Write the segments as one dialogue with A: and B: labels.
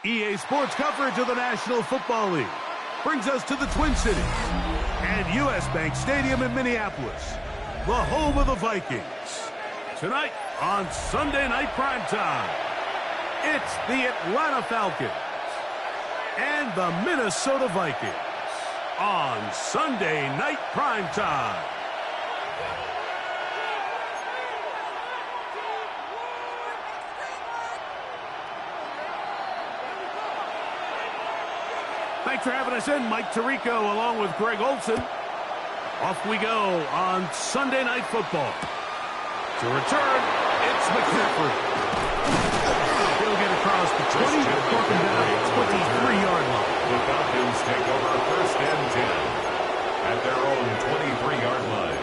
A: EA Sports coverage of the National Football League brings us to the Twin Cities and U.S. Bank Stadium in Minneapolis, the home of the Vikings. Tonight on Sunday Night Primetime, it's the Atlanta Falcons and the Minnesota Vikings on Sunday Night Primetime. Thanks for having us in, Mike Tirico, along with Greg Olson. Off we go on Sunday Night Football. To return, it's McCaffrey. He'll get across the 20, broken down at 23-yard line.
B: The Falcons take over 1st and 10 at their own 23-yard line.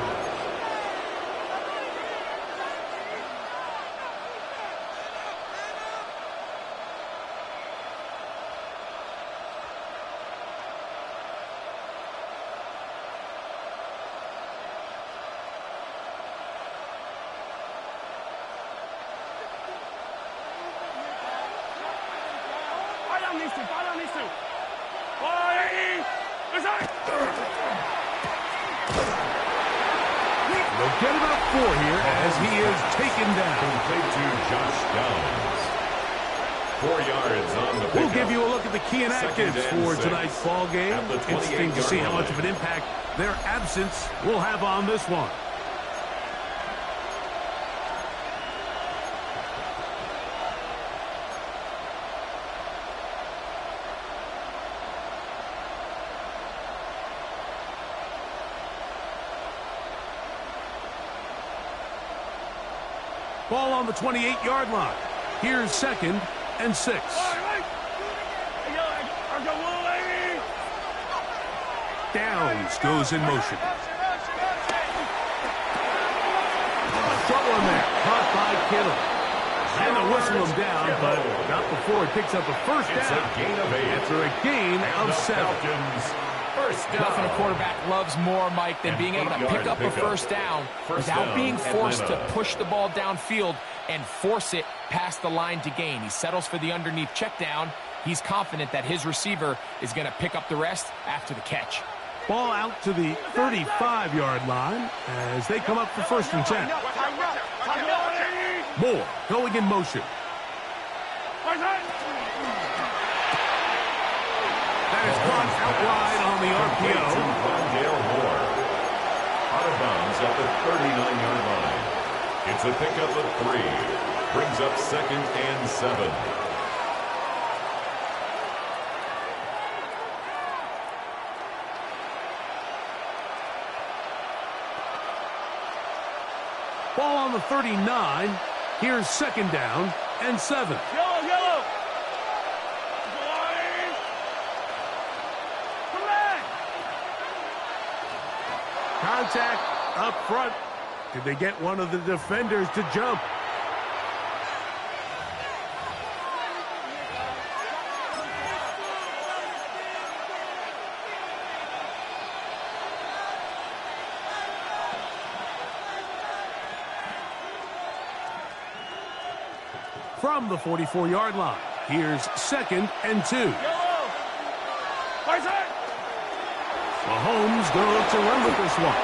A: They'll get about 4 here as he is taken down.
B: Complete to Josh Downs. 4 yards on the pickup.
A: We'll give you a look at the key inactives for tonight's ball game. Interesting to see how much of an impact their absence will have on this one. Ball on the 28-yard line. Here's 2nd and 6. Downs goes in motion. A short one there, caught by Kittle. And they'll whistle him down, but not before he picks up a first down.
B: It's a gain of 8.
A: After a gain of 7.
B: First down.
C: Nothing a quarterback loves more, Mike, than being able to pick up a first down without being forced to push the ball downfield and force it past the line to gain. He settles for the underneath check down. He's confident that his receiver is going to pick up the rest after the catch.
A: Ball out to the 35-yard line as they come up for 1st and 10. Moore going in motion. That is caught out wide on the RPO.
B: Moore. Out of bounds at the 39-yard line. It's a pickup of 3. Brings up 2nd and 7.
A: Ball on the 39. Here's 2nd down and 7.
D: Yellow.
A: Contact up front. Did they get one of the defenders to jump? From the 44-yard line, here's 2nd and 2. Mahomes going to look to run with this one.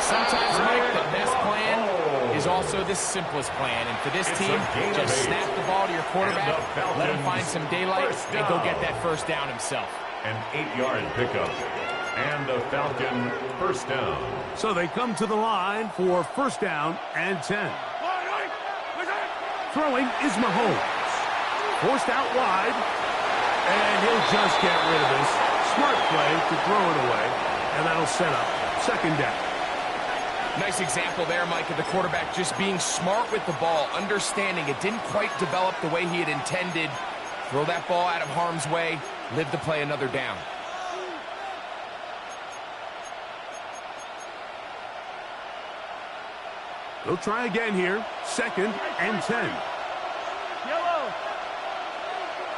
C: Sometimes, Mike, the best plan is also the simplest plan. And for this team, just snap the ball to your quarterback, let him find some daylight, and go get that first down himself.
B: An 8-yard pickup. And a Falcon first down.
A: So they come to the line for 1st down and 10. Throwing is Mahomes. Forced out wide. And he'll just get rid of this. Smart play to throw it away. And that'll set up 2nd down.
C: Nice example there, Mike, of the quarterback just being smart with the ball, understanding it didn't quite develop the way he had intended. Throw that ball out of harm's way, live to play another down.
A: They'll try again here. 2nd and 10.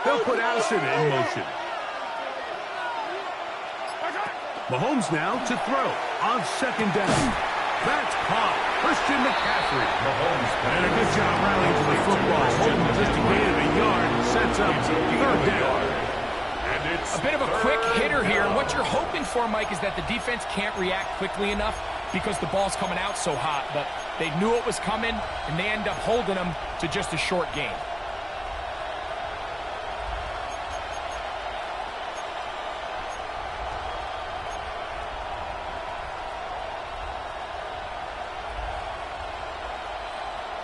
A: They'll put Allison in motion. Mahomes now to throw on 2nd down. That's caught. Christian McCaffrey. And a good job rallying to the football. Holding just a gain of a yard. Sets up third down.
C: A bit of a quick hitter here. What you're hoping for, Mike, is that the defense can't react quickly enough because the ball's coming out so hot. But they knew it was coming, and they end up holding them to just a short gain.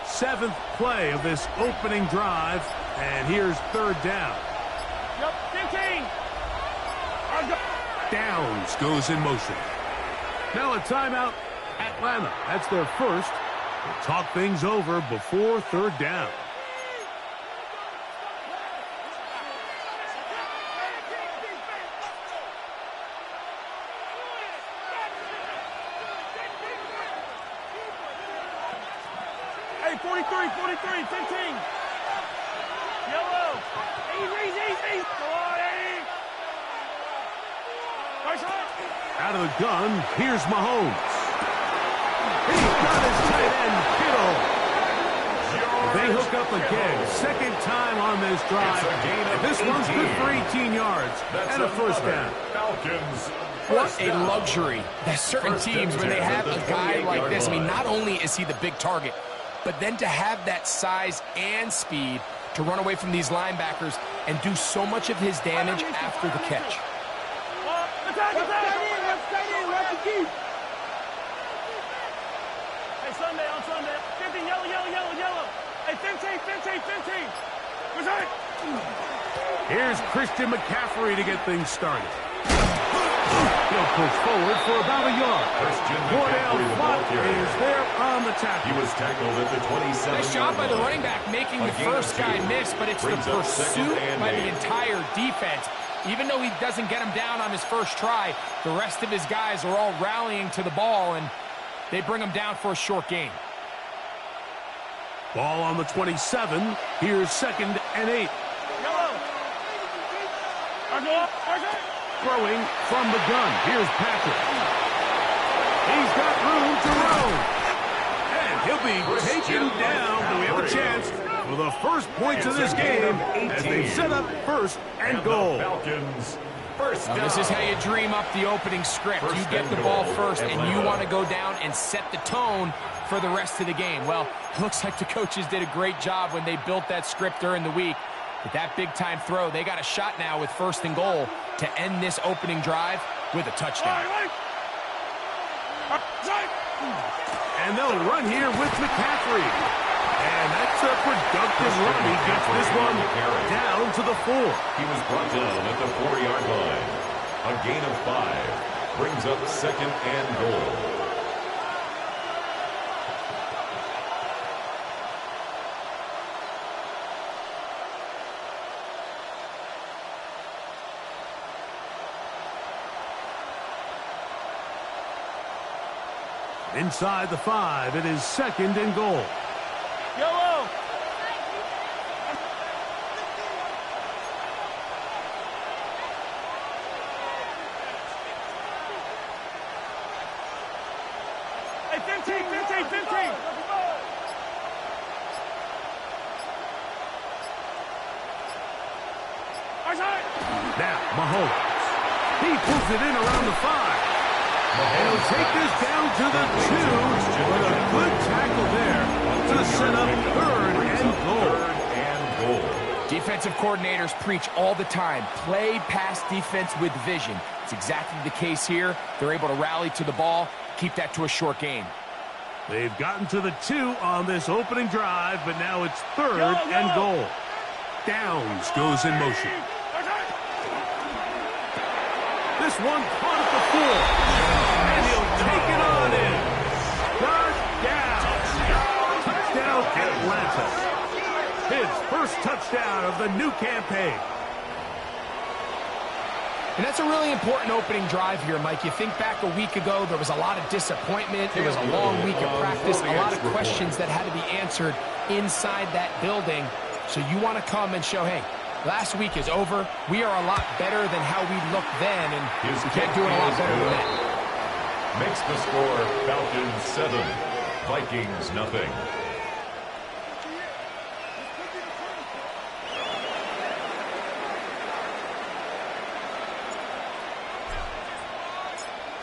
A: Seventh play of this opening drive, and here's third down.
D: Yep, 15.
A: Downs goes in motion. Now a timeout, Atlanta. That's their first. They'll talk things over before third down.
D: Hey, 43, 15. Yellow. Easy. Come on, Eddie.
A: Out of the gun, here's Mahomes. He's got his tight end, Kittle. They hook up again. Second time on this drive. This one's good for 18 yards and a first down.
B: Falcons.
C: What a luxury. There's certain teams when they have a guy like this. I mean, not only is he the big target, but then to have that size and speed to run away from these linebackers and do so much of his damage after the catch.
D: Hey, Sunday, on Sunday. 15, yellow. Hey, 15. Return.
A: Here's Christian McCaffrey to get things started. He'll push forward for about a yard. Cordell Flott is there on the tackle.
B: He was tackled at the 27.
C: Nice job by the running back making the first guy miss, but it's the pursuit by the entire defense. Even though he doesn't get him down on his first try, the rest of his guys are all rallying to the ball, and they bring him down for a short gain.
A: Ball on the 27. Here's 2nd and 8.
D: Yellow.
A: Throwing from the gun. Here's Patrick. He's got room to roam. And he'll be taken down. Do we have a chance for the first points of this game as they set up 1st and goal.
B: Falcons. First down.
C: Now, this is how you dream up the opening script. You get the ball first, and you want to go down and set the tone for the rest of the game. Well, looks like the coaches did a great job when they built that script during the week. With that big-time throw, they got a shot now with 1st and goal to end this opening drive with a touchdown.
A: And they'll run here with McCaffrey. And that's a productive run. He gets this one down to the 4.
B: He was brought down at the 4-yard line. A gain of 5 brings up 2nd and goal.
A: Inside the 5, it is 2nd and goal.
D: Yellow. Hey, 15.
A: Now, Mahomes. He pulls it in around the 5. And he'll take this down to the 2. With a good tackle there to set up 3rd and goal.
C: Defensive coordinators preach all the time, play pass defense with vision. It's exactly the case here. They're able to rally to the ball, keep that to a short gain.
A: They've gotten to the 2 on this opening drive, but now it's 3rd and goal. Downs goes in motion. This one caught at the 4. And he'll take it on in. Touchdown, Atlanta. His first touchdown of the new campaign.
C: And that's a really important opening drive here, Mike. You think back a week ago, there was a lot of disappointment. There was a long week of practice, a lot of questions that had to be answered inside that building. So you want to come and show, hey, last week is over. We are a lot better than how we looked then, and we can't do it a lot better than that.
B: makes the score Falcons 7, Vikings nothing.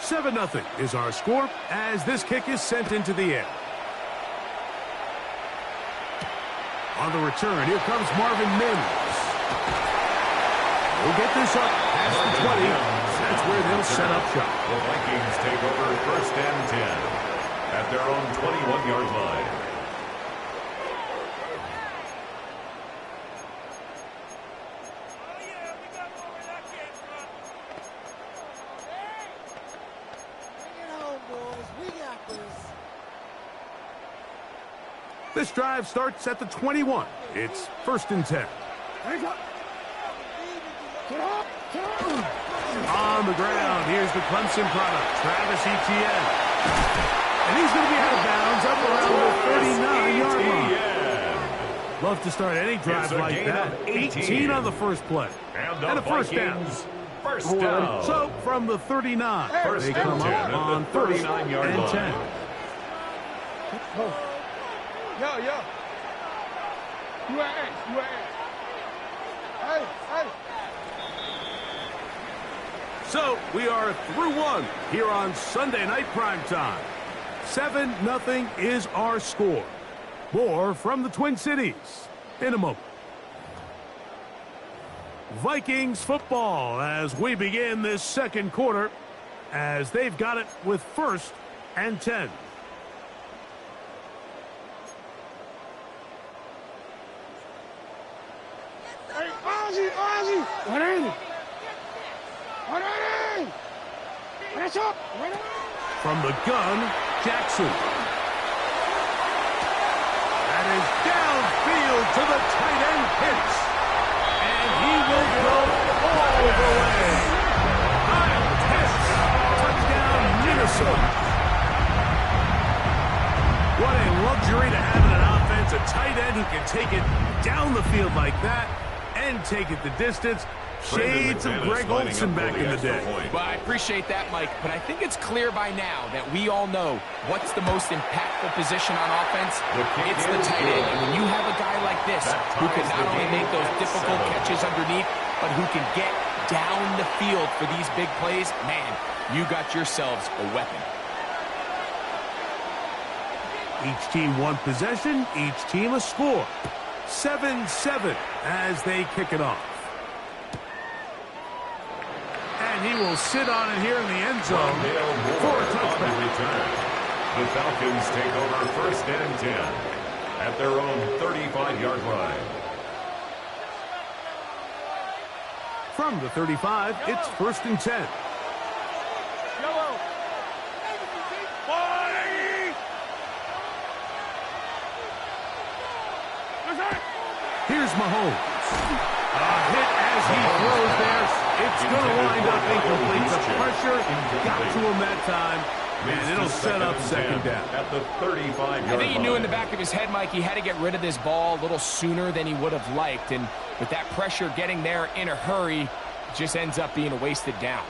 A: Seven 0 is our score as this kick is sent into the air. On the return, here comes Marvin Mims. We'll get this up past the 20. That's where they'll set up shop.
B: The Vikings take over 1st and 10 at their own 21-yard line.
A: This drive starts at the 21. It's 1st and 10. On the ground, here's the Clemson product, Travis Etienne. And he's going to be out of bounds up around the 39-yard line. Love to start any drive like that. 18 on the first play. And a first down.
B: First down.
A: So from the 39, they come up on 39-yard and 10.
D: Yo. You at A. Hey.
A: So we are through one here on Sunday Night Primetime. 7-0 is our score. More from the Twin Cities in a moment. Vikings football as we begin this second quarter as they've got it with 1st and 10.
D: Ozzy! What is it?
A: From the gun, Jackson. That is downfield to the tight end Pitts. And he will go all the way. Kyle Pitts, touchdown Minnesota. What a luxury to have in an offense, a tight end who can take it down the field like that and take it the distance. Shades of Greg Olsen back in the day.
C: Well, I appreciate that, Mike, but I think it's clear by now that we all know what's the most impactful position on offense. It's the tight end. And when you have a guy like this who can not only make those difficult catches underneath, but who can get down the field for these big plays, man, you got yourselves a weapon.
A: Each team one possession, each team a score. 7-7 as they kick it off. And he will sit on it here in the end zone for a touchback.
B: The Falcons take over 1st and 10 at their own 35-yard line.
A: From the 35, it's 1st and 10.
D: Yellow.
A: Here's Mahomes. A hit as he throws there. It's going to wind up incomplete. The pressure got to him that time. And it'll set up 2nd down.
B: At the 35-yard line.
C: I think he knew in the back of his head, Mike, he had to get rid of this ball a little sooner than he would have liked. And with that pressure getting there in a hurry, it just ends up being a wasted down.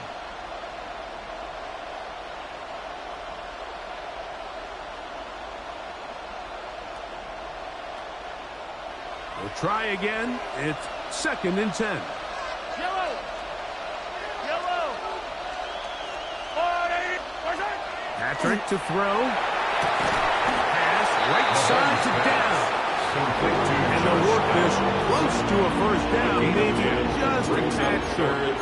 A: We'll try again. It's 2nd and 10.
D: Yellow.
A: Patrick to throw. Pass right side to down. And they'll work this close to a first down. Maybe just a tad short.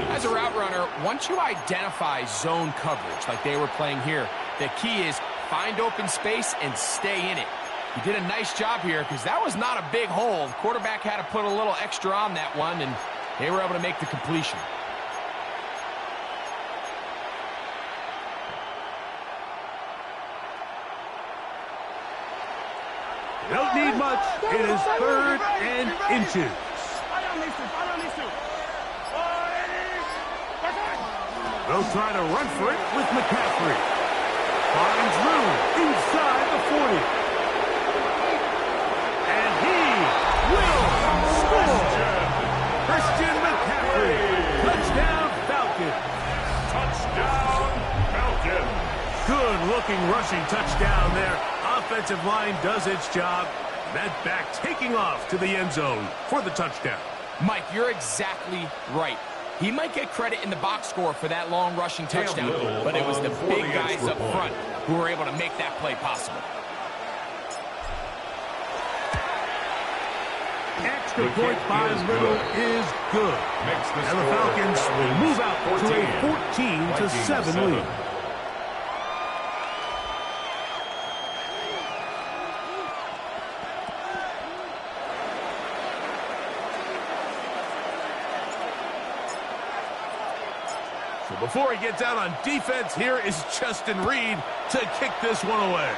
C: As a route runner, once you identify zone coverage like they were playing here, the key is find open space and stay in it. He did a nice job here because that was not a big hole. The quarterback had to put a little extra on that one, and they were able to make the completion.
A: Don't need much. It is 3rd and inches. They'll try to run for it with McCaffrey. Finds room inside the 40. And he will score. Christian McCaffrey. Touchdown, Falcons.
B: Touchdown, Falcons.
A: Good-looking rushing touchdown there. Offensive line does its job. That back taking off to the end zone for the touchdown.
C: Mike, you're exactly right. He might get credit in the box score for that long rushing touchdown, but it was the big guys up front who were able to make that play possible.
A: Extra point by Little is good. And the Falcons will move out to a 14-7 lead. So before he gets out on defense, here is Justin Reed to kick this one away.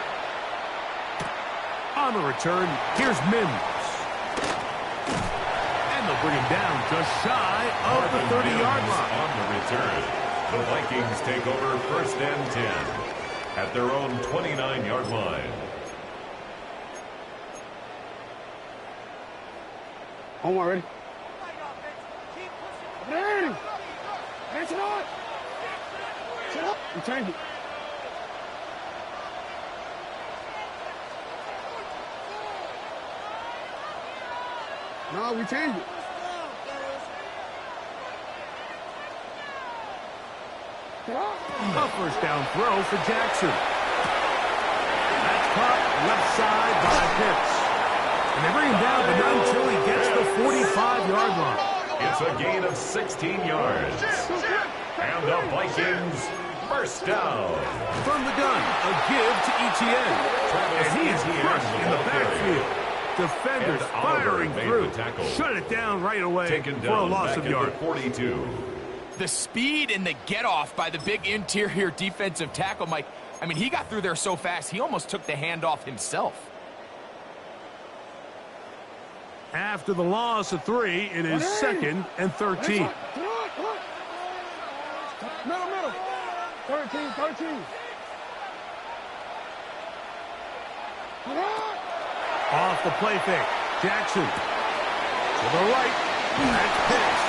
A: On the return, here's Mims. They'll bring him down just shy of the 30-yard line.
B: On the return, the Vikings take over 1st and 10 at their own 29-yard line.
E: Omar, ready? Ready. Hands it on. Sit up. You change it. No, we changed it.
A: A first down throw for Jackson. That's caught left side by Pitts. And they bring him down, but not until he gets the 45-yard line.
B: It's a gain of 16 yards. And the Vikings first down.
A: From the gun, a give to ETN. And he is crushed in the backfield. Defenders firing through. Shut it down right away for a loss of yards.
B: 42.
C: The speed and the get-off by the big interior defensive tackle, Mike. I mean, he got through there so fast, he almost took the handoff himself.
A: After the loss of 3, it is 2nd and 13.
E: Middle. 13.
A: Off the play fake. Jackson. To the right. That's Pitts.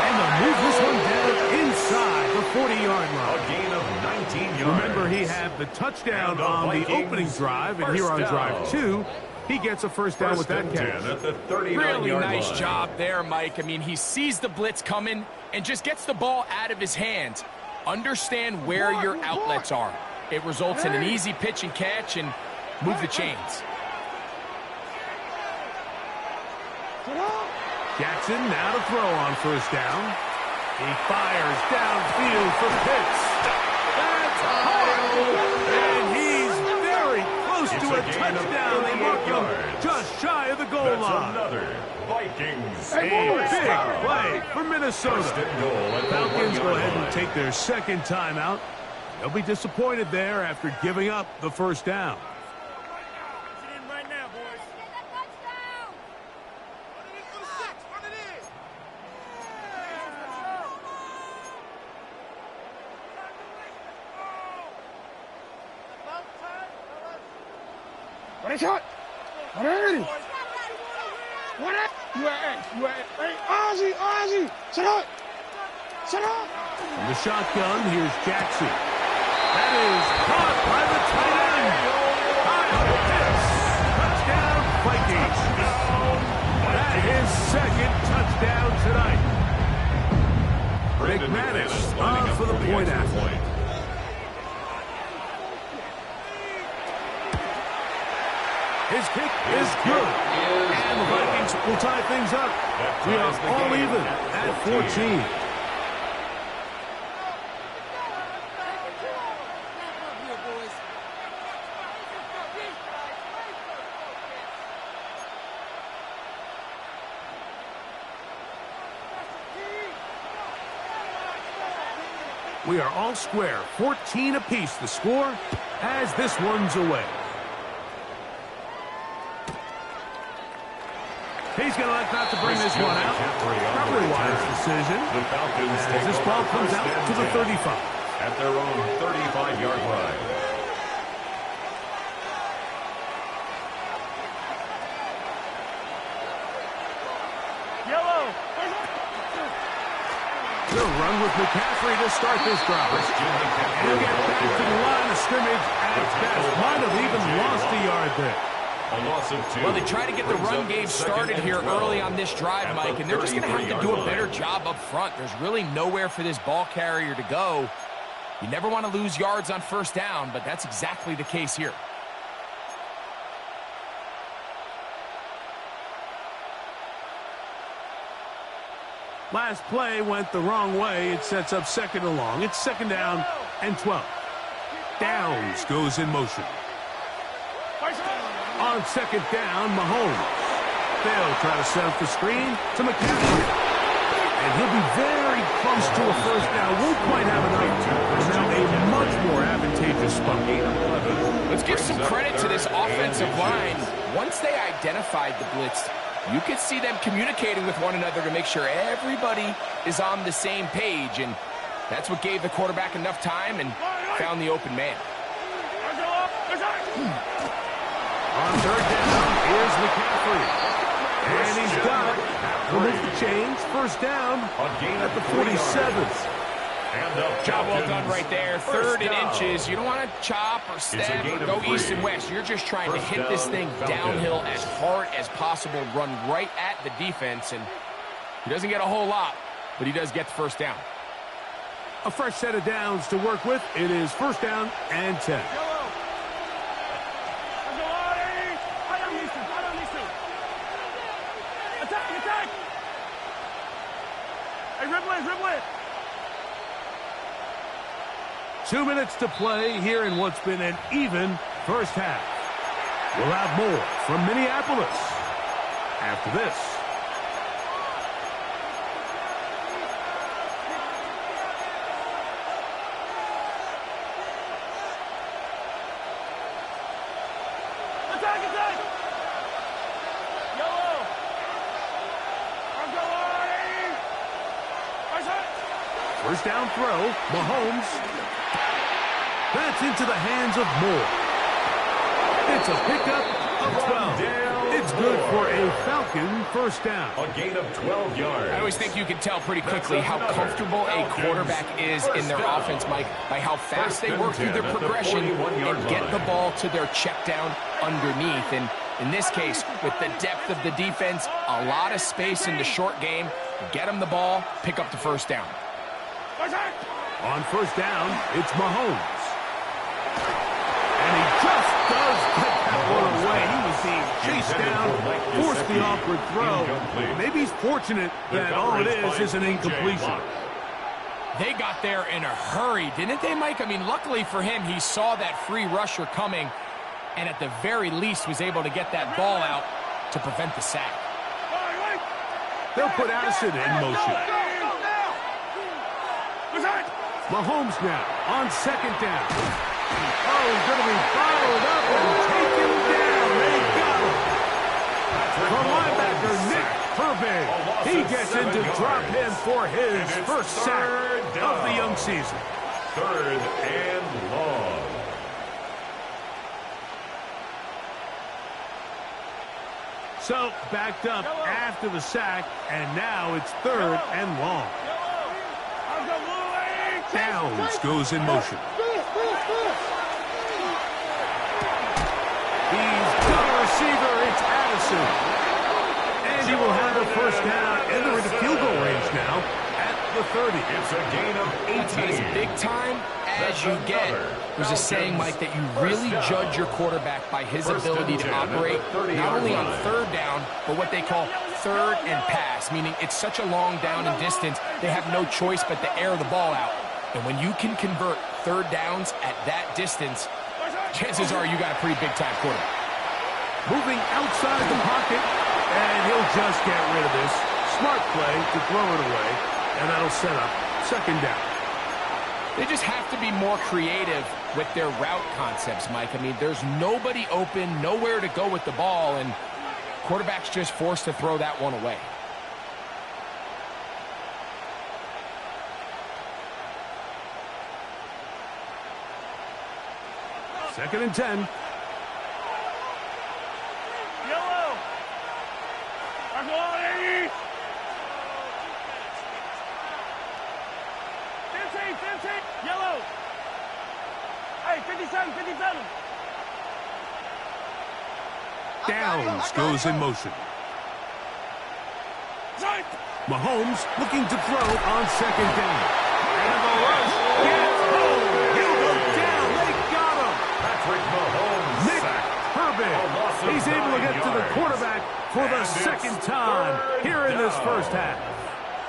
A: And they'll move this one down inside the 40-yard line.
B: A gain of 19 yards.
A: Remember, he had the touchdown on the opening drive, and here on drive 2, he gets a first down with that catch.
B: At the 39-yard
C: really nice
B: line.
C: job there, Mike. I mean, he sees the blitz coming and just gets the ball out of his hands. Understand where your outlets are. It results in an easy pitch and catch and move the chains.
A: Jackson now to throw on first down. He fires downfield for Pitts. That's high, and he's very close to a touchdown. They mark him just shy of the goal line.
B: Another Vikings.
A: A big play for Minnesota. Falcons go ahead and take their second timeout. They'll be disappointed there after giving up the first down.
E: Ready, shot. Ready. What? You at? Hey, Ozzy. Sit up.
A: From the shotgun, here's Jackson. That is caught by the tight end. Kyle Pitts. Touchdown, Vikings. That is second touchdown tonight. McManus on for the point after. His kick is good. And the Vikings will tie things up. We are all even at 14. We are all square. 14 apiece the score as this one's away. He's going to elect not to bring this one out. Probably a wise decision. As this ball comes out to the 35.
B: At their own 35-yard line.
D: Yellow.
A: They'll run with McCaffrey to start this drive. And he'll get back to the line of scrimmage at best. Might have even lost a yard there.
B: A loss of 2.
C: Well, they try to get the run game started here early on this drive, Mike, and they're just going to have to do a better job up front. There's really nowhere for this ball carrier to go. You never want to lose yards on first down, but that's exactly the case here.
A: Last play went the wrong way. It sets up second and long. It's second down and 12. Downs goes in motion. On second down, Mahomes. They'll try to set up the screen to McCaffrey. And he'll be very close to a first down. Won't quite have enough. There's now a much more advantageous spot.
C: Let's give some credit to this offensive line. Once they identified the blitz, you could see them communicating with one another to make sure everybody is on the same page. And that's what gave the quarterback enough time and found the open man.
A: On third down, here's McCaffrey. And he's got it. He'll make the change. First down at the 47th.
C: Job well done right there. Third and inches. You don't want to chop or step or go east and west. You're just trying to hit this thing downhill as hard as possible, run right at the defense. And he doesn't get a whole lot, but he does get the first down.
A: A fresh set of downs to work with. It is first down and 10.
D: Dribble it.
A: 2 minutes to play here in what's been an even first half. We'll have more from Minneapolis after this.
D: Attack! Yellow!
A: First down throw, Mahomes. That's into the hands of Moore. It's a pickup of 12. It's good for a Falcon first down.
B: A gain of 12 yards.
C: I always think you can tell pretty quickly how comfortable a quarterback is in their offense, Mike, by how fast they work through their progression and get the ball to their check down underneath. And in this case, with the depth of the defense, a lot of space in the short game, get them the ball, pick up the first down.
A: On first down, it's Mahomes. And he just does get that one away. He was being chased down, forced the awkward throw. Maybe he's fortunate that all it is an incompletion.
C: They got there in a hurry, didn't they, Mike? I mean, luckily for him, he saw that free rusher coming and at the very least was able to get that ball out to prevent the sack.
A: They'll put Addison in motion. Mahomes now on second down. Oh, he's going to be followed up and taken down. They got him. From linebacker Nick Herbig. He gets in to drop him for his first sack of the young season.
B: Third and long.
A: So, backed up after the sack, and now it's third and long. Downs goes in motion. He's got a receiver. It's Addison. And he will have a first down, and they're into field goal range now at the 30.
B: It's a gain of 18.
C: As big time as you get. There's a saying, Mike, that you really judge your quarterback by his ability to operate not only on third down, but what they call third and pass, meaning it's such a long down and distance, they have no choice but to air the ball out. And when you can convert third downs at that distance, chances are you got a pretty big-time quarterback.
A: Moving outside the pocket, and he'll just get rid of this. Smart play to throw it away, and that'll set up second down.
C: They just have to be more creative with their route concepts, Mike. I mean, there's nobody open, nowhere to go with the ball, and quarterback's just forced to throw that one away.
A: Second and 10.
D: Yellow. 15, yellow. Hey, 57, 57.
A: Downs goes in motion. Mahomes looking to throw on second down. And the rush gets home. He'll go down. They got him.
B: Patrick Mahomes
A: Nick Herbig. He's able to get to the quarterback for the second time here in this first half.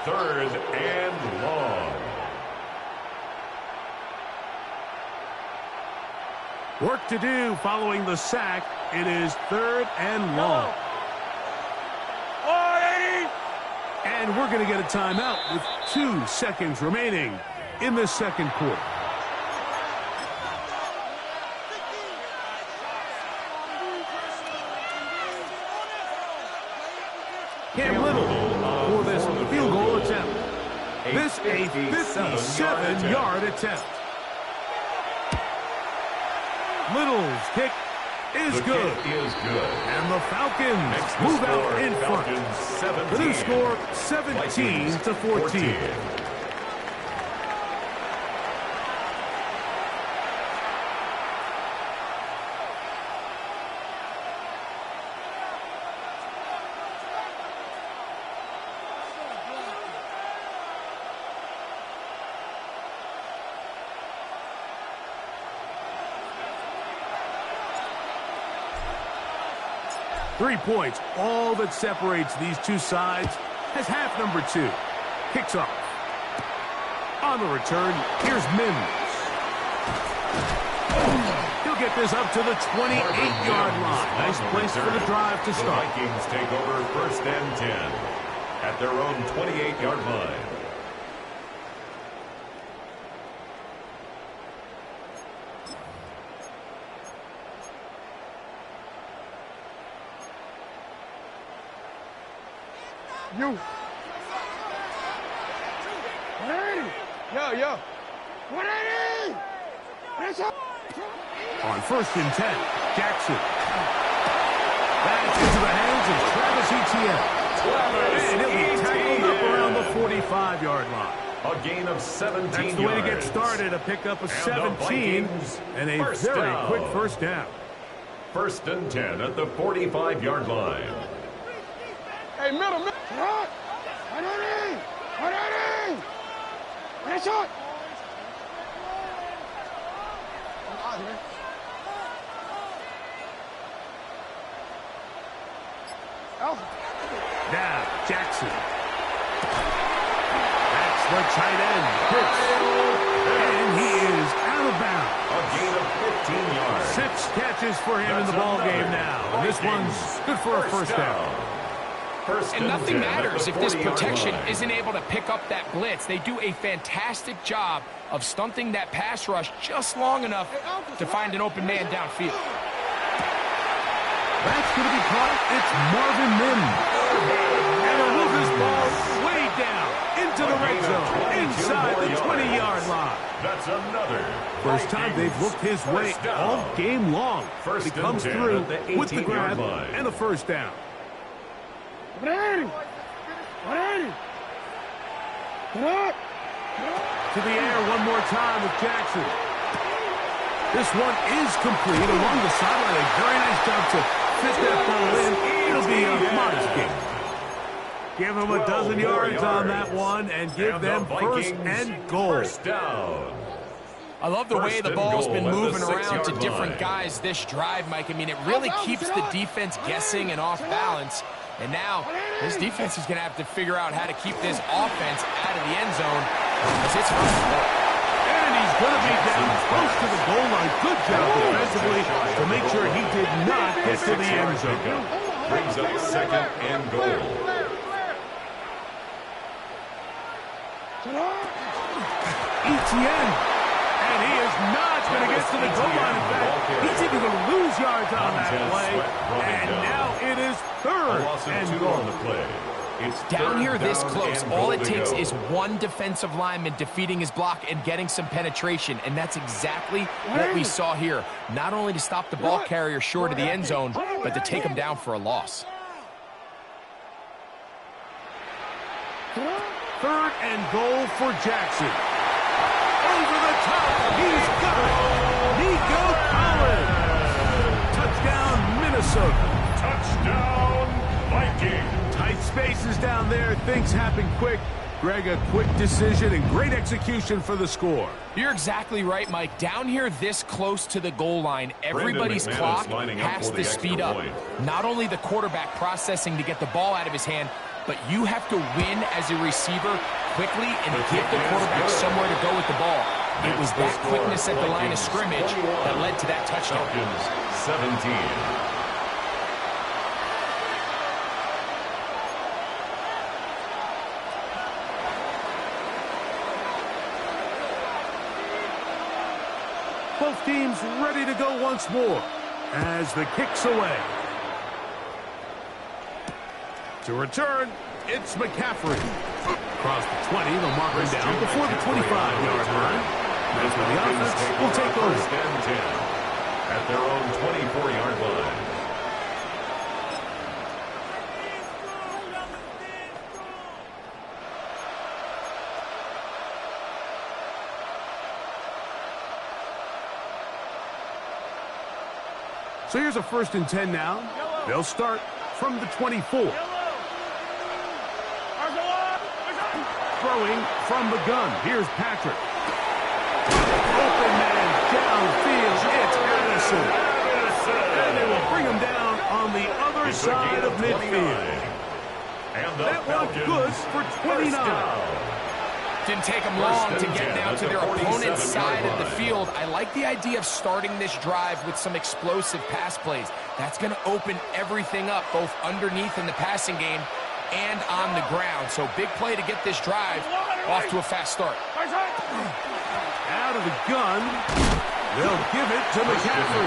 B: 3rd and long.
A: Work to do following the sack. It is 3rd and long. And we're going to get a timeout with 2 seconds remaining in the second quarter. Cam Little for this field goal attempt. This a 57-yard attempt. Little's kick is good. And the Falcons move out in front. The new score, 17-14. Three points, all that separates these two sides, as half number 2 kicks off. On the return, here's Mims. He'll get this up to the 28-yard line. Nice place for the drive to start.
B: The Vikings take over 1st and 10 at their own 28-yard line.
E: You. 180. Yo. 180. That's up.
A: On 1st and 10, Jackson. That's into the hands of Travis Etienne. And he'll be tackled up around the 45-yard line.
B: A gain of 17 yards.
A: That's the way to get started. A pickup of 17 and a very quick first down.
B: 1st and 10 at the 45-yard line.
E: Hey, middle. 180. 180. That's shot.
A: Now, Jackson. That's the tight end. Hits. And he is out of bounds.
B: A gain of 15 yards.
A: 6 catches for him in the ball game now. And this one's good for a first down.
C: And nothing matters if this protection isn't able to pick up that blitz. They do a fantastic job of stunting that pass rush just long enough to find an open man downfield.
A: That's going to be caught. It's Marvin Mims. And he'll move this ball way down into the red zone, inside the 20-yard line.
B: That's another.
A: First time they've looked his way all game long. He comes through with the grab and a first down.
E: 180. 180.
A: To the air one more time with Jackson. This one is complete along the sideline. A very nice job to fit that ball in. It'll be a modest gain. Give them a dozen yards on that one and give them 1st and goal.
B: First down.
C: I love the way the ball's been moving around to different guys this drive, Mike. I mean, it really keeps the defense guessing and off balance. And now, this defense is going to have to figure out how to keep this offense out of the end zone as it's running the ball.
A: And he's going to be down close to the goal line. Good job defensively to make sure he did not get to the end zone.
B: Brings up 2nd and goal.
A: Etienne. And he is not going to get to the goal line. In fact, he's even going to lose yards on that play. And now it is 3rd and goal.
B: On the play. It's
C: down here this close, all it takes is one defensive lineman defeating his block and getting some penetration, and that's exactly what we saw here. Not only to stop the ball carrier short of the end zone, but to take him down for a loss.
A: 3rd and goal for Jackson. over the top. He's got it. Nico Collins. Touchdown, Minnesota.
B: Touchdown, Vikings.
A: Tight spaces down there. Things happen quick. Greg, a quick decision and great execution for the score.
C: You're exactly right, Mike. Down here this close to the goal line, everybody's clock has to speed up. Not only the quarterback processing to get the ball out of his hand, but you have to win as a receiver quickly and give the quarterback somewhere to go with the ball. It was that quickness at the line of scrimmage that led to that touchdown.
B: 17.
A: Both teams ready to go once more as the kick's away. To return, it's McCaffrey. Across the 20, they'll mark him down before the 25-yard line. That's where the offense will take over.
B: First and 10 at their own 24-yard line.
A: So here's a 1st and 10 now. They'll start from the 24. Throwing from the gun. Here's Patrick. Open man downfield. It's Addison. And they will bring him down on the other side of midfield.
B: And
A: that one good for 29.
C: Didn't take them long to get down to their opponent's side of the field. I like the idea of starting this drive with some explosive pass plays. That's going to open everything up, both underneath in the passing game and on the ground. So big play to get this drive off to a fast start.
A: Out of the gun. They'll give it to McCaffrey.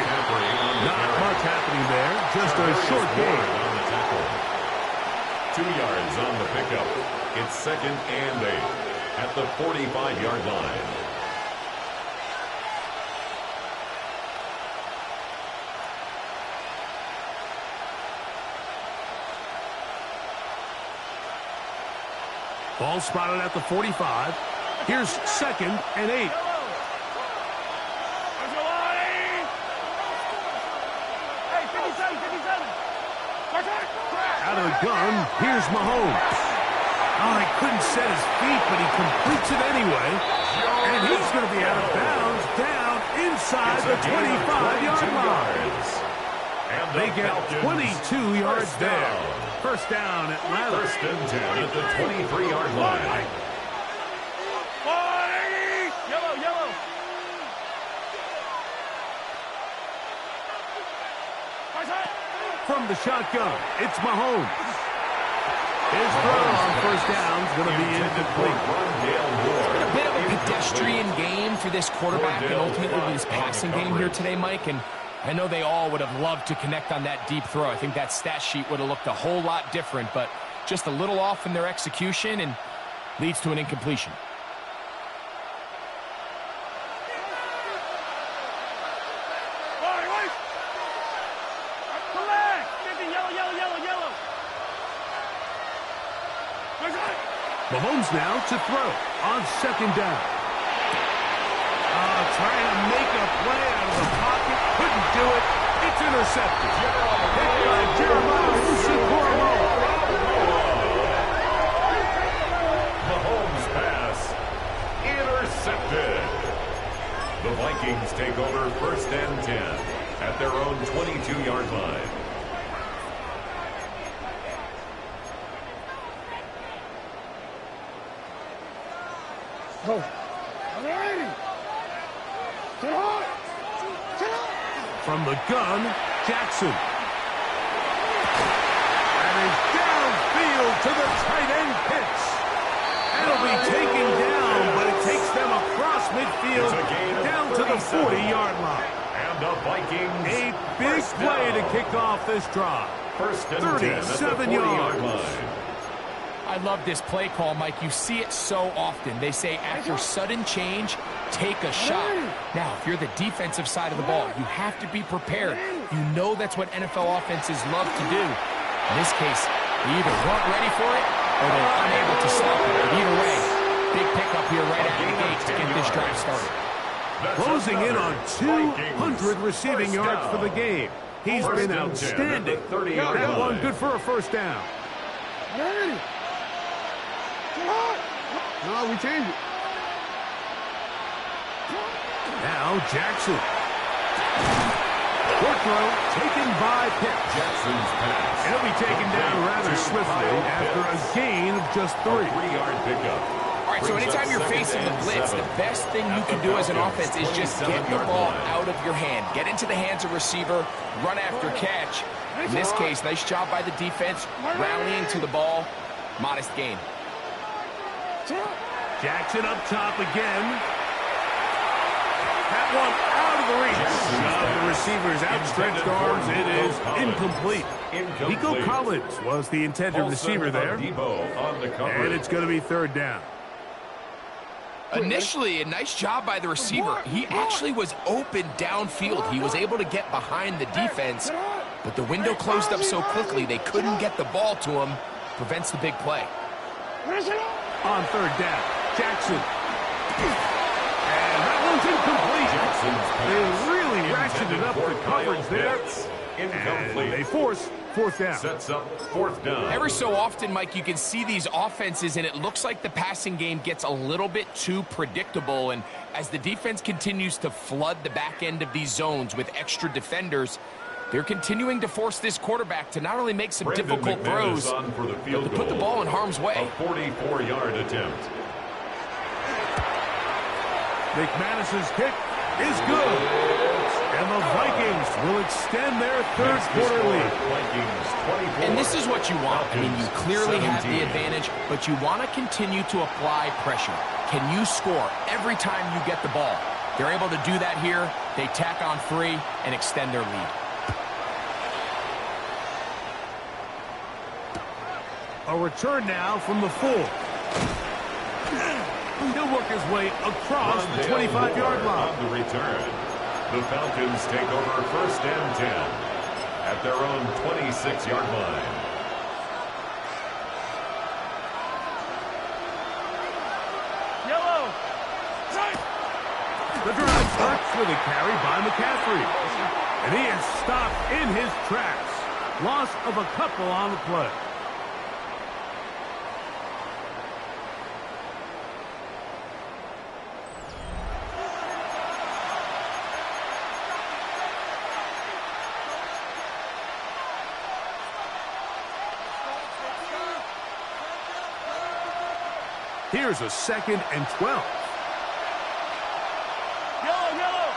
A: Not much happening there. Just a short gain.
B: 2 yards on the pickup. It's 2nd and 8. At the 45-yard line.
A: Ball spotted at the 45. Here's 2nd and 8. Out of the gun, here's Mahomes. Oh, he couldn't set his feet, but he completes it anyway. And he's going to be out of bounds down inside the 25-yard line. They get 22 yards there. First down, Atlanta.
B: 1st and 10 at the 23-yard line.
D: Yellow.
A: From the shotgun, it's Mahomes. His throw on 1st down is going to be incomplete.
C: A bit of a pedestrian game for this quarterback and ultimately this passing game here today, Mike. And I know they all would have loved to connect on that deep throw. I think that stat sheet would have looked a whole lot different, but just a little off in their execution and leads to an incompletion.
A: Mahomes now to throw on 2nd down. Trying to make a play out of the pocket. Couldn't do it. It's intercepted. Hit by Jeremiah Owusu-Koramoah.
B: Mahomes pass intercepted. The Vikings take over 1st and 10 at their own 22-yard line.
E: Go.
A: From the gun, Jackson. And he's downfield to the tight end Pitts. And he'll be taken down, but it takes them across midfield down to the 40-yard line.
B: And the Vikings.
A: A big play to kick off this drive.
B: 1st and 10 at the
A: 37 yards.
C: line. I love this play call, Mike. You see it so often. They say after sudden change, take a shot. Now, if you're the defensive side of the ball, you have to be prepared. You know that's what NFL offenses love to do. In this case, they either weren't ready for it or they're unable to stop it. But either way, big pickup here right out of the gate to get this drive started.
A: Closing in on 200 receiving yards for the game. He's been outstanding. That one good for a first down.
E: Ready. No, we change it.
A: Now Jackson. Short throw taken by Pitt.
B: Jackson's pass.
A: He'll be taken down rather swiftly after a gain of just 3.
B: A 3-yard pickup.
C: All right, so anytime you're facing the blitz, the best thing you can do as an offense is just get the ball out of your hand. Get into the hands of receiver, run after catch. In this case, nice job by the defense, rallying to the ball. Modest gain.
A: Jackson up top again. That one out of the reach of the receiver's outstretched arms. It is incomplete. Nico Collins was the intended receiver there. And it's going to be third down.
C: Initially, a nice job by the receiver. He actually was open downfield. He was able to get behind the defense, but the window closed up so quickly they couldn't get the ball to him. Prevents the big play.
A: On third down, Jackson. And that one's incomplete. They really ratcheted up the coverage there. And they force fourth down.
B: Sets up fourth down.
C: Every so often, Mike, you can see these offenses, and it looks like the passing game gets a little bit too predictable. And as the defense continues to flood the back end of these zones with extra defenders, they're continuing to force this quarterback to not only make some difficult throws, but to put the ball in harm's way.
B: A 44-yard attempt.
A: McManus's kick is good. And the Vikings will extend their third quarter lead.
C: And this is what you want. I mean, you clearly have the advantage, but you want to continue to apply pressure. Can you score every time you get the ball? They're able to do that here. They tack on 3 and extend their lead.
A: A return now from the 4. He'll work his way across the 25-yard line.
B: On the return, the Falcons take over first and 10 at their own 26-yard line.
D: Yellow.
A: The drive starts with a carry by McCaffrey. And he is stopped in his tracks. Loss of a couple on the play. Here's a 2nd and 12.
D: Yellow.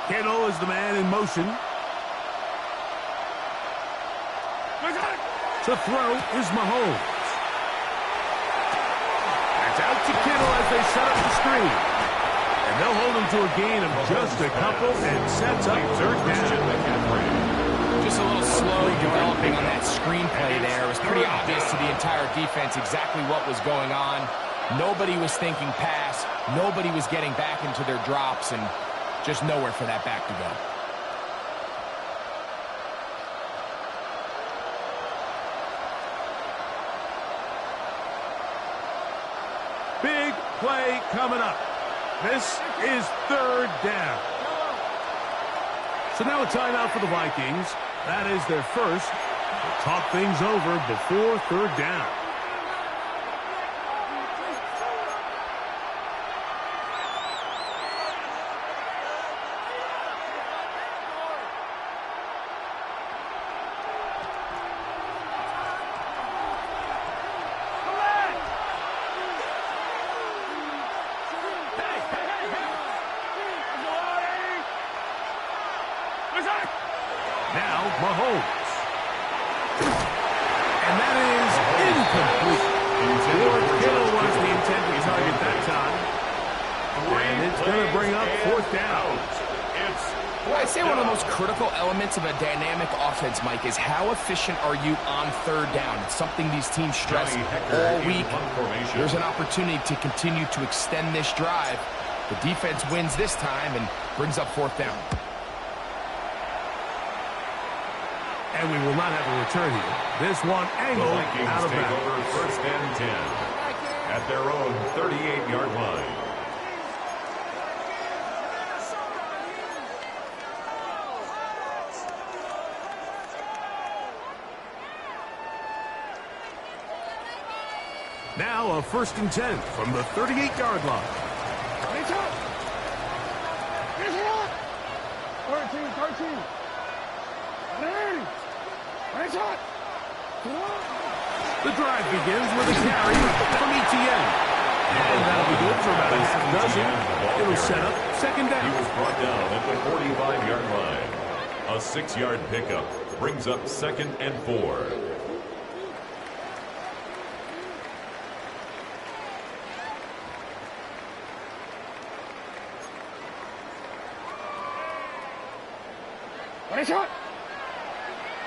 A: Kittle is the man in motion. To throw is Mahomes. That's out to Kittle as they set up the screen. And they'll hold him to a gain of just a couple and sets up third down.
C: Just a little slow developing on that screenplay there. It was pretty obvious to the entire defense exactly what was going on. Nobody was thinking pass. Nobody was getting back into their drops, and just nowhere for that back to go.
A: Big play coming up. This is third down. So now a timeout for the Vikings. That is their first. They'll talk things over before third down. Now Mahomes. And that is incomplete. George Kittle was the intended target that time. And it's going to bring up fourth down.
C: I'd say one of the most critical elements of a dynamic offense, Mike, is how efficient are you on third down. It's something these teams stress all week. There's an opportunity to continue to extend this drive. The defense wins this time and brings up fourth down.
A: And we will not have a return here. This one
B: The
A: angled
B: Vikings
A: out of
B: take
A: bounds.
B: over first and 10 at their own 38-yard line.
A: Now a first and 10 from the 38-yard line.
E: Reach up. Reach up. 13, 13. 30. Reach up.
A: The drive begins with a carry from ETN. And that'll be good for about a half dozen. It'll set up second
B: He
A: down.
B: was brought down at the 45-yard line. A 6-yard pickup brings up second and 4.
E: Reach up.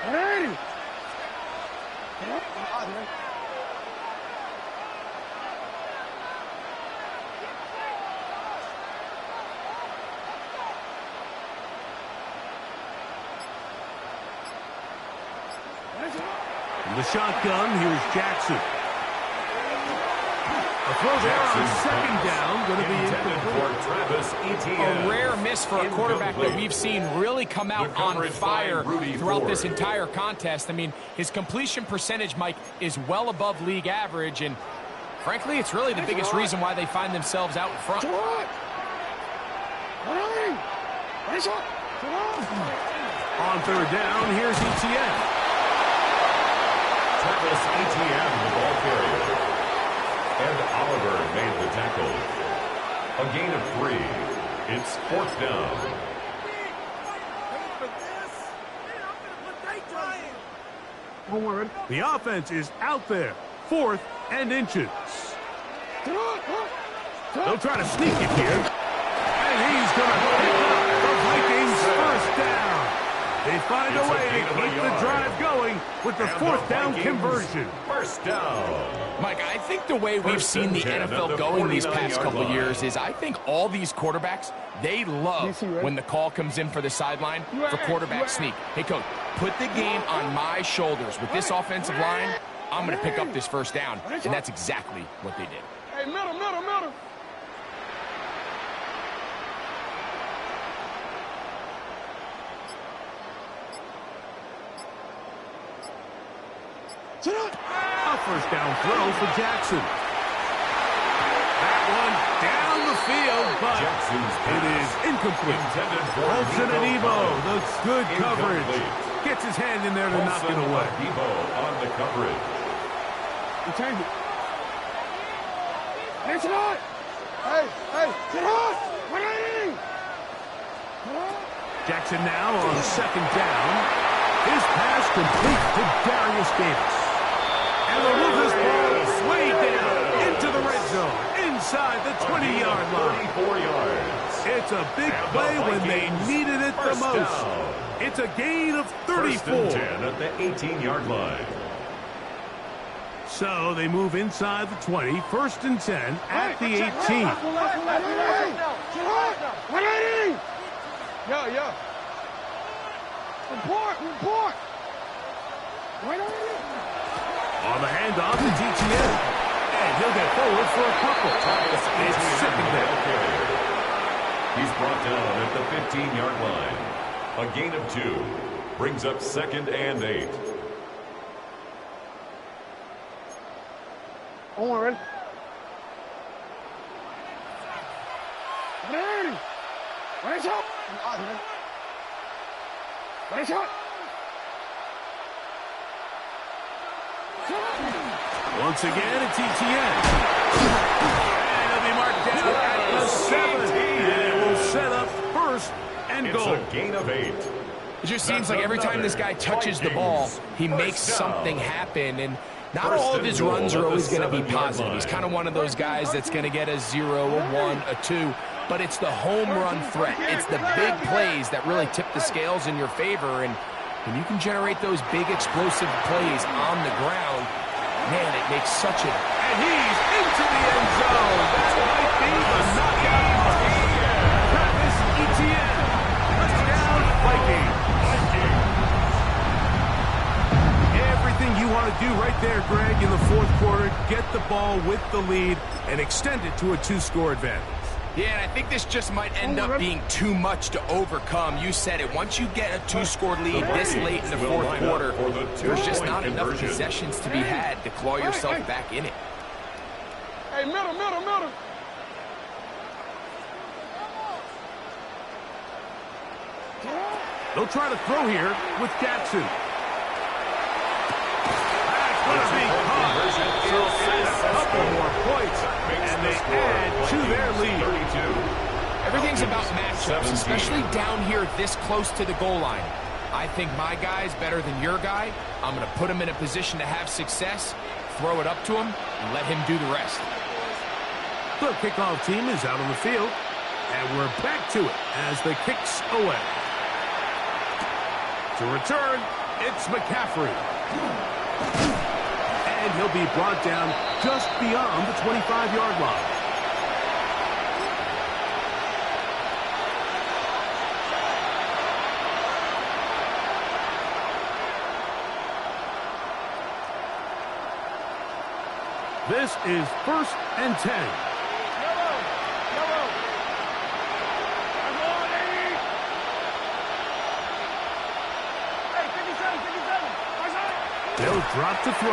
E: 30.
A: From the shotgun, here's Jackson. A throw there on second down, going to be
B: intended
A: incomplete.
B: for Travis Etienne.
C: A rare miss for a quarterback that we've seen really come out
B: The
C: on
B: coverage
C: fire
B: by Rudy
C: throughout this
B: Ford.
C: entire contest. I mean, his completion percentage, Mike, is well above league average, and frankly, it's really the biggest reason why they find themselves out in front.
E: Reach up.
A: On third down, here's ETN.
B: Travis Etienne, the ball carrier. And Oliver made the tackle. A gain of 3. It's fourth down.
A: The offense is out there. 4th and inches. They'll try to sneak it here. And he's going to pick up the Vikings first down. They find a
B: It's a
A: way to
B: gain of a
A: keep the
B: yard.
A: drive going with the
B: And
A: fourth
B: the
A: down
B: Vikings
A: conversion.
B: First down.
C: Mike, I think the way we've
B: First
C: seen
B: and
C: the
B: 10 at
C: NFL
B: the
C: going these past
B: 49-yard
C: couple of
B: line.
C: years is I think all these quarterbacks, they love
E: DC, right?
C: when the call comes in for the sideline for quarterback sneak. Hey, coach, put the game on my shoulders. With this offensive line, I'm going to pick up this first down, and that's exactly what they did.
E: Hey, middle. Sit up.
A: A first down throw for Jackson. That one down the field, but
B: Jackson's
A: it is incomplete.
B: Intended for
A: Olsen and
B: Nico
A: Evo,
B: Collins.
A: the good coverage.
B: Incomplete.
A: Gets his hand in there to knock it
B: Olsen
A: away.
B: Debo on the coverage.
E: You change it. Hey, sit up. Hey, sit up. 180.
A: Jackson now on second down. His pass complete to Darius Davis. And they'll move this ball way down into the red zone, inside the 20-yard line.
B: 34 yards.
A: It's a big
B: And the
A: play when they
B: Vikings
A: needed it the
B: first
A: most.
B: down.
A: It's a gain of
B: First
A: 34.
B: and 10 at the 18-yard line.
A: So they move inside the 20, first and 10 at the 18.
E: 180. Yeah. Report. 180.
A: On the handoff to GTN. And he'll get forward for a couple. It's second down.
B: He's brought down at the 15-yard line. A gain of 2 brings up second and 8.
E: Ready? 180. Ready, shot. Ready, shot.
A: Once again, it's ETN. And he'll be marked down at the 7. And it will set up first and
B: It's
A: goal.
B: a gain of 8.
C: It just seems like every time this guy touches the ball, he makes something happen, and not all of his runs are always going to be positive. He's kind of one of those guys that's going to get a 0, a 1, a 2, but it's the home run threat. It's the big plays that really tip the scales in your favor, and when you can generate those big explosive plays on the ground, man, it makes such a...
A: And he's into the end zone. That might be the knockout. Travis Etienne. Touchdown, Vikings. do right there, Greg, in the fourth quarter, get the ball with the lead and extend it to a 2-score advantage.
C: Yeah, and I think this just might end up being too much to overcome. You said it. Once you get a 2-score lead this late in the fourth quarter, there's just not enough possessions to be had to claw yourself back in it.
E: Hey, middle.
A: They'll try to throw here with Jackson. That's going to be caught. So add a couple more points, and they add to their lead.
C: Everything's about matchups, especially down here this close to the goal line. I think my guy's better than your guy. I'm going to put him in a position to have success, throw it up to him, and let him do the rest.
A: The kickoff team is out on the field, and we're back to it as the kick's away. To return, it's McCaffrey. And he'll be brought down just beyond the 25-yard line. This is 1st and 10. They'll drop to throw.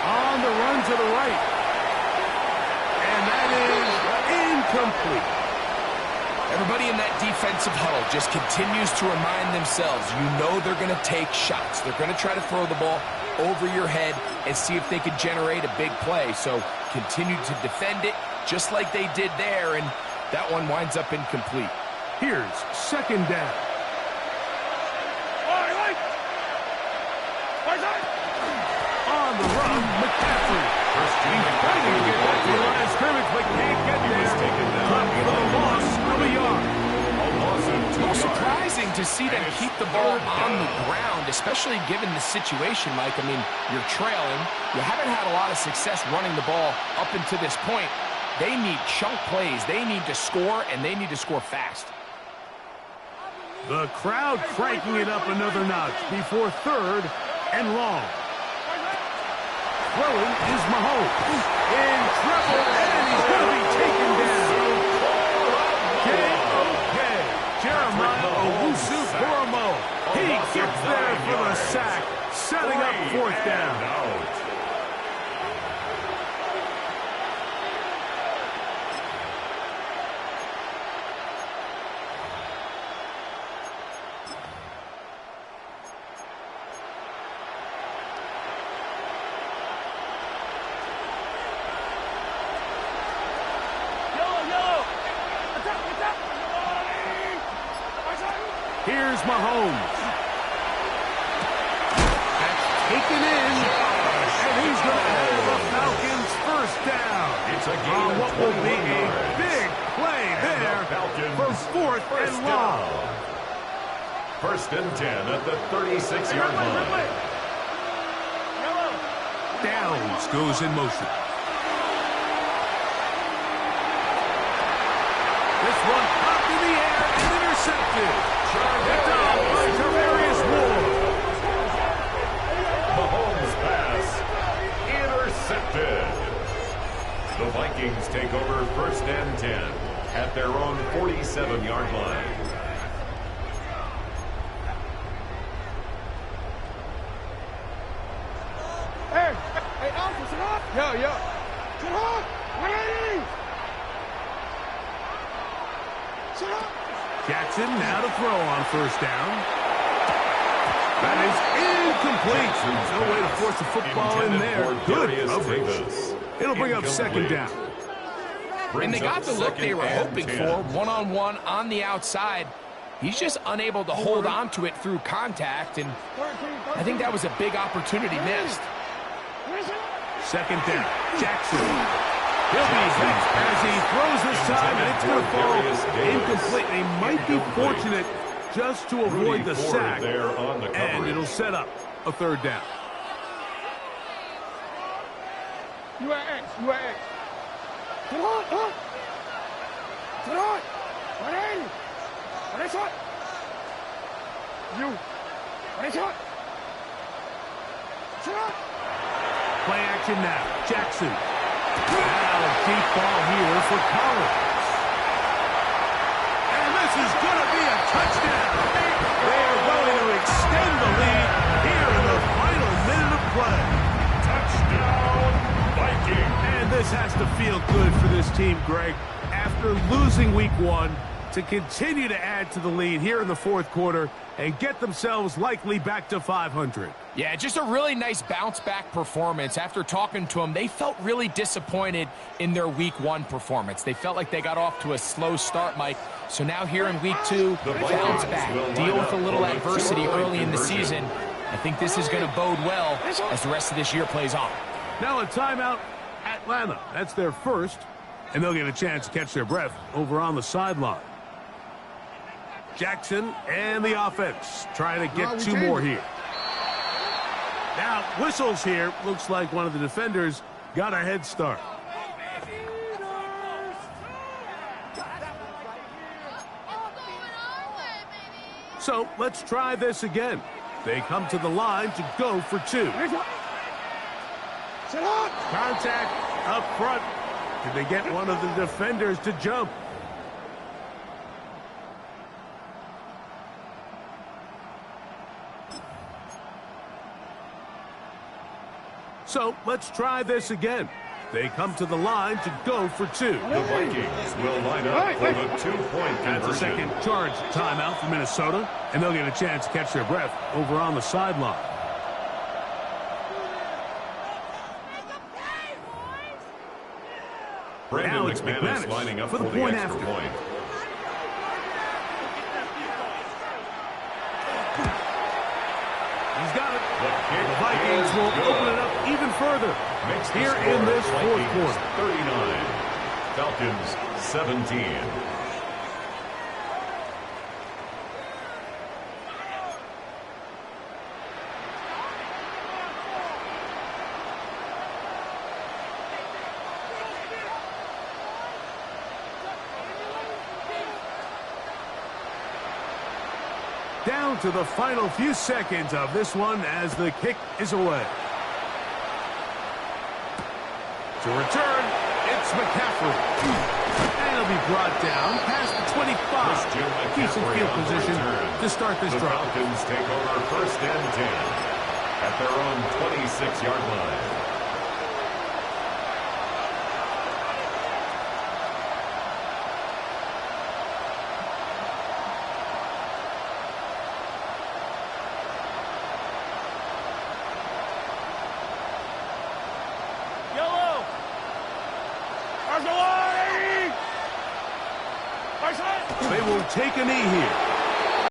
A: On the run to the right. And that is incomplete.
C: Everybody in that defensive huddle just continues to remind themselves, you know they're going to take shots. They're going to try to throw the ball over your head and see if they can generate a big play. So continue to defend it just like they did there, and that one winds up incomplete.
A: Here's 2nd down. On the run, McCaffrey. He's fighting to get back to the line of scrimmage, but can't get there. Dropped for the loss of a yard.
C: It's more surprising to see them keep the ball on the ground, especially given the situation, Mike. I mean, you're trailing. You haven't had a lot of success running the ball up until this point. They need chunk plays. They need to score, and they need to score fast.
A: The crowd cranking it up another notch before 3rd and long. Throwing is Mahomes. In trouble, and he's going to be taken down. J.O.K. Jeremiah Owusu-Koromo. He gets there for the sack, setting up 4th down. Here's Mahomes. That's taken in, and he's going to have the Falcons 1st down.
B: It's a gain
A: on
B: of
A: what will be a
B: 21 yards.
A: big play there for 4th and long.
B: 1st and 10 at the 36-yard line.
A: Downs goes in motion. This one up in the air and intercepted. Picked off by Tarvarius Ward.
B: Mahomes' pass intercepted. The Vikings take over 1st and 10 at their own 47-yard line.
E: Hey, Alpha, sit up. Yo. Sit up. 180. Sit up.
A: Jackson now to throw on 1st down. That is incomplete. No way to force the football in there. Good coverage. It'll bring up 2nd down.
C: And they got the look they were hoping for, one-on-one on the outside. He's just unable to hold on to it through contact, and I think that was a big opportunity missed.
A: 2nd down. Jackson. He'll be hit as he throws this time, and it's going to fall incomplete. They might be fortunate just to avoid the sack, and it'll set up a 3rd down.
E: You are X. Come on, huh? Sit on. 180. What is it? You. What is it? Sit up.
A: Play action now. Jackson. Now a deep ball here for Collins. And this is going to be a touchdown. They are going to extend the lead here in the final minute of play.
B: Touchdown, Vikings.
A: And this has to feel good for this team, Greg. After losing week 1, to continue to add to the lead here in the fourth quarter and get themselves likely back to 500.
C: Yeah, just a really nice bounce-back performance. After talking to them, they felt really disappointed in their week 1 performance. They felt like they got off to a slow start, Mike. So now here in week 2, bounce back, deal with a little adversity early in the season. I think this is going to bode well as the rest of this year plays on.
A: Now a timeout, Atlanta. That's their first, and they'll get a chance to catch their breath over on the sideline. Jackson and the offense trying to get 2 more here. Now, whistles here. Looks like one of the defenders got a head start. So, let's try this again. They come to the line to go for 2.
E: Sit up.
A: Contact up front. Did they get one of the defenders to jump? So, let's try this again. They come to the line to go for 2.
B: The Vikings will line up for the 2-point conversion.
A: That's a second charge timeout for Minnesota, and they'll get a chance to catch their breath over on the sideline.
B: Brandon
A: Now it's
B: McManus lining up
A: for the point after.
B: point.
A: He's got it. The Vikings will open it up even further here in this fourth quarter.
B: 39, Falcons 17.
A: Down to the final few seconds of this one as the kick is away. To return, it's McCaffrey. And he'll be brought down past the 25. Decent field position to start this drive.
B: The Falcons take over 1st and 10 at their own 26-yard line.
A: They will take a knee here.